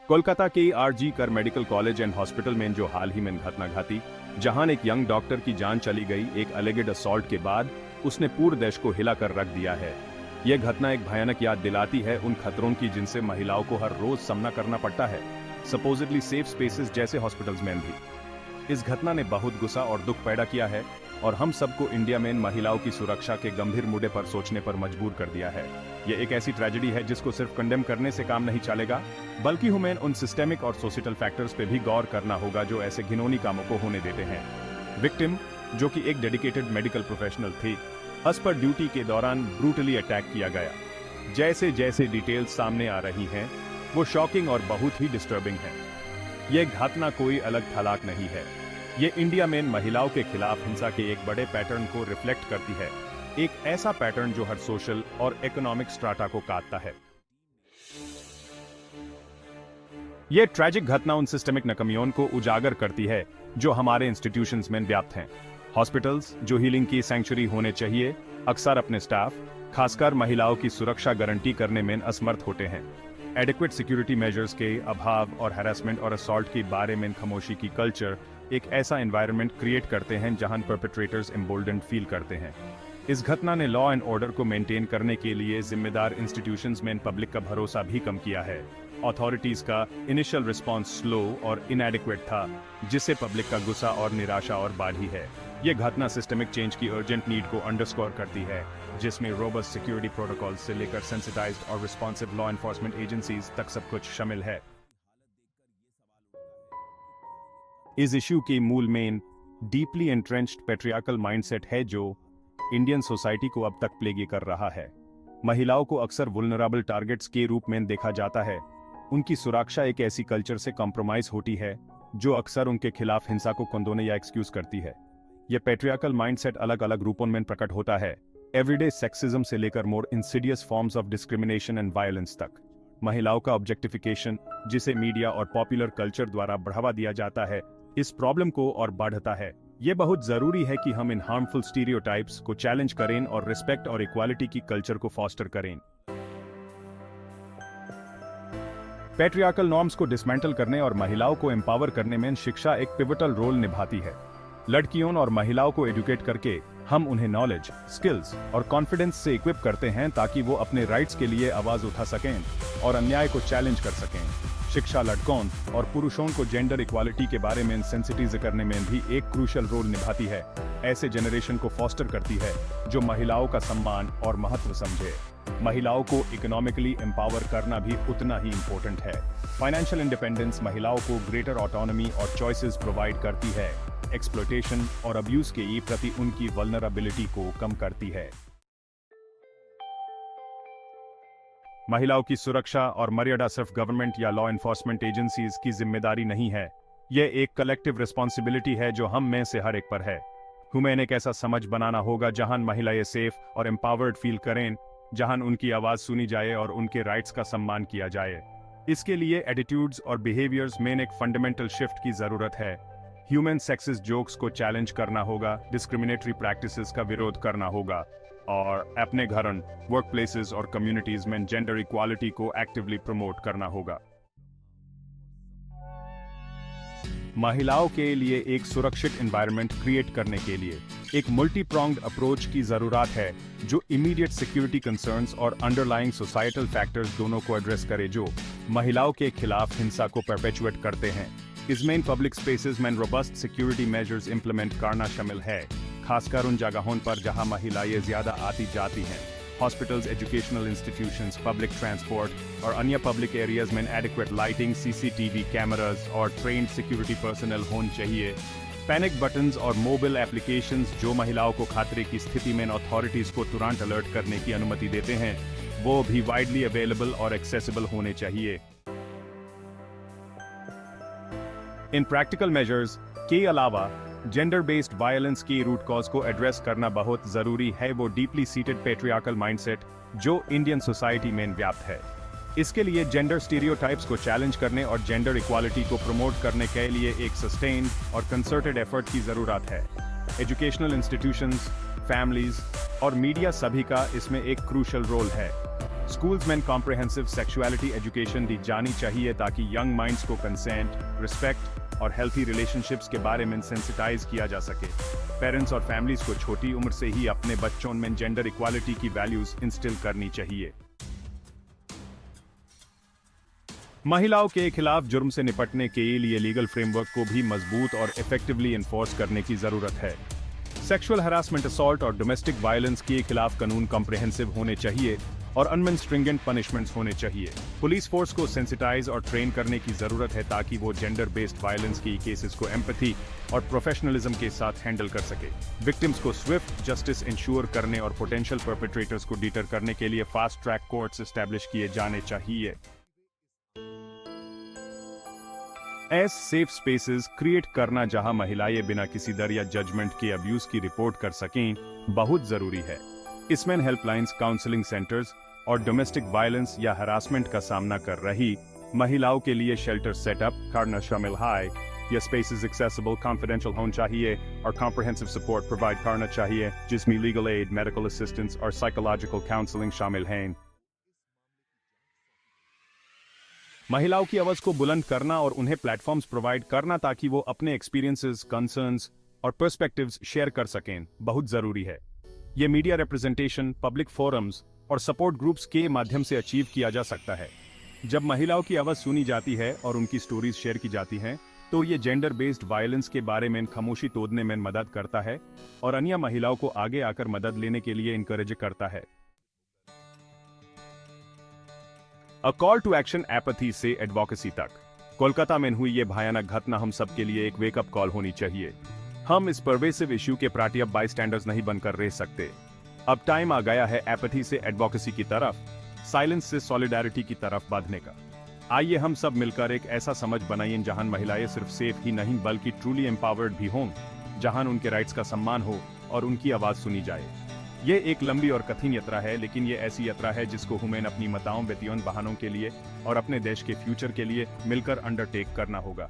कोलकाता के आरजी कर medical college and hospital में जो हाल ही में घटना घटी, जहां एक यंग डॉक्टर की जान चली गई एक अलेगेड असॉल्ट के बाद, उसने पूरे देश को हिलाकर रख दिया है। यह घटना एक भयानक याद दिलाती है उन खतरों की जिनसे महिलाओं को हर रोज सामना करना पड़ता है, सपोजिटली सेफ स्पेसेस जैसे हॉस्पिटल्स में भी। इस घटना ने बहुत गुस्सा और दुख पैदा किया है और हम सबको इंडिया में महिलाओं की सुरक्षा के गंभीर मुद्दे पर सोचने पर मजबूर कर दिया है। यह एक ऐसी ट्रेजेडी है जिसको सिर्फ कंडेम करने से काम नहीं चलेगा, बल्कि हमें उन सिस्टेमिक और सोशल फैक्टर्स पे भी गौर करना होगा जो ऐसे घिनौनी कामों को होने देते हैं। विक्टिम, जो कि एक डेडिकेटेड मेडिकल प्रोफेशनल थी, अस पर ड्यूटी के दौरान ब्रूटली अटैक किया गया। जैसे जैसे डिटेल्स सामने आ रही हैं, वो शॉकिंग और बहुत ही डिस्टर्बिंग है। यह घटना कोई अलग थलाक नहीं है, ये इंडिया में महिलाओं के खिलाफ हिंसा के एक बड़े पैटर्न को रिफ्लेक्ट करती है, एक ऐसा पैटर्न जो हर सोशल और इकोनॉमिक स्ट्राटा को काटता है। यह ट्रैजिक घटना उन सिस्टमिक नकमियों को उजागर करती है जो हमारे इंस्टीट्यूशंस में व्याप्त हैं। हॉस्पिटल्स, जो हीलिंग की सैंक्चुरी होने चाहिए, अक्सर अपने स्टाफ, खासकर महिलाओं की सुरक्षा गारंटी करने में असमर्थ होते हैं। एडिक्वेट सिक्योरिटी मेजर्स के अभाव और हैरेसमेंट और असॉल्ट के बारे में खामोशी की कल्चर एक ऐसा एनवायरनमेंट क्रिएट करते हैं जहां परपेट्रेटर्स एम्बोल्डेंड फील करते हैं। इस घटना ने लॉ एंड ऑर्डर को मेंटेन करने के लिए जिम्मेदार इंस्टीट्यूशंस में पब्लिक का भरोसा भी कम किया है। अथॉरिटीज का इनिशियल रिस्पांस स्लो और इनएडिक्वेट था, जिससे पब्लिक का गुस्सा और निराशा और बढ़ी है। यह घटना सिस्टमिक चेंज की अर्जेंट नीड को अंडरस्कोर करती है, जिसमें रोबस्ट सिक्योरिटी प्रोटोकॉल्स से लेकर सेंसिटाइज्ड और रिस्पॉन्सिव लॉ एनफोर्समेंट एजेंसीज तक सब कुछ शामिल है। इस इश्यू के मूल में डीपली एंट्रेंच्ड पैट्रियार्कल माइंडसेट है जो इंडियन सोसाइटी को अब तक प्लेग कर रहा है। महिलाओं को अक्सर वुल्नरेबल टारगेट्स के रूप में देखा जाता है। उनकी सुरक्षा एक ऐसी कल्चर से कॉम्प्रोमाइज होती है जो अक्सर उनके खिलाफ हिंसा को कंडोने या एक्सक्यूज करती है। यह पैट्रियार्कल माइंडसेट अलग अलग रूपों में प्रकट होता है, एवरीडे सेक्सिज्म से लेकर more insidious forms of discrimination and violence तक। महिलाओं का ऑब्जेक्टिफिकेशन, जिसे मीडिया और पॉपुलर कल्चर द्वारा बढ़ावा दिया जाता है, इस प्रॉब्लम को और बढ़ाता है। यह बहुत जरूरी है कि हम इन हार्मफुल स्टीरियोटाइप्स को चैलेंज करें और रिस्पेक्ट और इक्वालिटी की कल्चर को फॉस्टर करें। पैट्रियार्कल नॉर्म्स को डिसमेंटल करने और महिलाओं को एम्पावर करने में शिक्षा एक पिवटल रोल निभाती है। लड़कियों और महिलाओं को एजुकेट करके हम उन्हें नॉलेज, स्किल्स और कॉन्फिडेंस से इक्विप करते हैं ताकि वो अपने राइट्स के लिए आवाज उठा सकें और अन्याय को चैलेंज कर सकें। शिक्षा लड़कों और पुरुषों को जेंडर इक्वालिटी के बारे में सेंसिटाइज करने में भी एक क्रूशियल रोल निभाती है। ऐसे जनरेशन को फॉस्टर करती है जो महिलाओं का सम्मान और महत्व समझे। महिलाओं को इकोनॉमिकली एम्पावर करना भी उतना ही इम्पोर्टेंट है। फाइनेंशियल इंडिपेंडेंस महिलाओं को ग्रेटर ऑटोनॉमी और चॉइसेस प्रोवाइड करती है। एक्सप्लॉयटेशन और अब्यूज के प्रति उनकी वल्नरेबिलिटी को कम करती है। महिलाओं की सुरक्षा और मर्यादा सिर्फ गवर्नमेंट या लॉ एनफोर्समेंट एजेंसीज की जिम्मेदारी नहीं है, यह एक कलेक्टिव रिस्पॉन्सिबिलिटी है जो हम में से हर एक पर है। हमें एक ऐसा समझ बनाना होगा जहां महिलाएं सेफ और एम्पावर्ड फील करें, जहां उनकी आवाज सुनी जाए और उनके राइट्स का सम्मान किया जाए। इसके लिए एटीट्यूड्स और बिहेवियर्स में एक फंडामेंटल शिफ्ट की जरूरत है। ह्यूमन सेक्सिस्ट जोक्स को चैलेंज करना होगा, डिस्क्रिमिनेटरी प्रैक्टिसेस का विरोध करना होगा और अपने घरों, वर्क प्लेसेस और कम्युनिटीज में जेंडर इक्वालिटी को एक्टिवली प्रमोट करना होगा। महिलाओं के लिए एक सुरक्षित एनवायरनमेंट क्रिएट करने के लिए एक मल्टी प्रोंग्ड अप्रोच की जरूरत है जो इमीडिएट सिक्योरिटी कंसर्न्स और अंडरलाइंग सोसाइटल फैक्टर्स दोनों को एड्रेस करे जो महिलाओं के खिलाफ हिंसा को परपेचुएट करते हैं। इसमें पब्लिक स्पेसेस में रोबस्ट सिक्योरिटी मेजर्स इंप्लीमेंट करना शामिल है, खासकर उन जगहों पर जहां महिलाएं ज्यादा आती जाती हैं। Hospitals, educational institutions, public transport और अन्य पब्लिक एरियाज में एडिक्वेट लाइटिंग, सीसीटीवी कैमरास और ट्रेन्ड सिक्योरिटी पर्सनल होने चाहिए। पैनिक बटन्स और मोबाइल एप्लीकेशंस जो महिलाओं को खतरे की स्थिति में अथॉरिटीज को तुरंत अलर्ट करने की अनुमति देते हैं, वो भी वाइडली अवेलेबल और एक्सेसिबल होने चाहिए। इन प्रैक्टिकल मेजर्स के अलावा जेंडर बेस्ड वायलेंस की रूट कॉज को एड्रेस करना बहुत जरूरी है, वो डीपली सीटेड पैट्रियार्कल माइंडसेट जो इंडियन सोसाइटी में व्याप्त है। इसके लिए जेंडर स्टीरियोटाइप्स को चैलेंज करने और जेंडर इक्वालिटी को प्रमोट करने के लिए एक सस्टेन्ड और कंसर्टेड एफर्ट की जरूरत है। एजुकेशनल इंस्टीट्यूशंस, फैमिलीज और मीडिया सभी का इसमें एक क्रूशियल रोल है। स्कूल्स में कॉम्प्रिहेंसिव सेक्सुअलिटी एजुकेशन दी जानी चाहिए ताकि यंग माइंड्स को कंसेंट, रिस्पेक्ट और हेल्थी रिलेशनशिप्स के बारे में सेंसिटाइज किया जा सके। पेरेंट्स और फैमिलीज को छोटी उम्र से ही अपने बच्चों में जेंडर इक्वालिटी की वैल्यूज इंस्टिल करनी चाहिए। महिलाओं के खिलाफ जुर्म से निपटने के लिए लीगल फ्रेमवर्क को भी मजबूत और इफेक्टिवली इन्फोर्स करने की जरूरत है। सेक्सुअल हरासमेंट, असॉल्ट और डोमेस्टिक वायलेंस के खिलाफ कानून कॉम्प्रिहेंसिव होने चाहिए और अनमेन स्ट्रिंजेंट पनिशमेंट्स होने चाहिए। पुलिस फोर्स को सेंसिटाइज और ट्रेन करने की जरूरत है ताकि वो जेंडर बेस्ड वायलेंस की केसेस को एम्पैथी और प्रोफेशनलिज्म के साथ हैंडल कर सके। विक्टिम्स को स्विफ्ट जस्टिस इंश्योर करने और पोटेंशियल परपेट्रेटर्स को डिटर करने के लिए फास्ट ट्रैक कोर्ट्स एस्टैब्लिश किए जाने चाहिए। ऐसे सेफ स्पेसेस क्रिएट करना जहां महिलाएं बिना किसी डर या जजमेंट के अब्यूज की रिपोर्ट कर सकें बहुत जरूरी है। इसमें हेल्पलाइंस, काउंसलिंग सेंटर्स और डोमेस्टिक वायलेंस या हरासमेंट का सामना कर रही महिलाओं के लिए शेल्टर सेटअप करना शामिल है। यह स्पेसेस एक्सेसिबल, कॉन्फिडेंशियल होना चाहिए और कॉम्प्रिहेंसिव सपोर्ट प्रोवाइड करना चाहिए जिसमें लीगल एड, मेडिकल असिस्टेंस और साइकोलॉजिकल काउंसलिंग शामिल हैं। महिलाओं की आवाज को बुलंद करना और उन्हें प्लेटफॉर्म्स प्रोवाइड करना ताकि वो अपने एक्सपीरियंसेस, कंसर्न्स और पर्सपेक्टिव्स शेयर कर सकें बहुत जरूरी है। ये मीडिया रिप्रेजेंटेशन, पब्लिक फोरम्स और सपोर्ट ग्रुप्स के माध्यम से अचीव किया जा सकता है। जब महिलाओं की आवाज सुनी जाती है और उनकी स्टोरीज शेयर की जाती हैं, तो ये जेंडर बेस्ड वायलेंस के बारे में खामोशी तोड़ने में मदद करता है और अन्य महिलाओं को आगे आकर मदद लेने के लिए इनकरेज करता है। A call to action, apathy से एडवोकेसी तक। कोलकाता में हुई ये भयानक घटना हम सब के लिए एक वेकअप कॉल होनी चाहिए। हम इस परवेसिव इश्यू के प्रति अब बाईस्टैंडर्स नहीं बनकर रह सकते। अब टाइम आ गया है एपैथी से एडवोकेसी की तरफ, साइलेंस से सॉलिडारिटी की तरफ बढ़ने का। आइए हम सब मिलकर एक ऐसा समझ बनाएं जहां महिलाएं सिर्फ सेफ ही नहीं बल्कि ट्रूली एम्पावर्ड भी हों, जहां उनके राइट्स का सम्मान हो और उनकी आवाज सुनी जाए। ये एक लंबी और कठिन यात्रा है, लेकिन ये ऐसी यात्रा है जिसको हमें अपनी माताओं, बेटियों, बहनों के लिए और अपने देश के फ्यूचर के लिए मिलकर अंडरटेक करना होगा।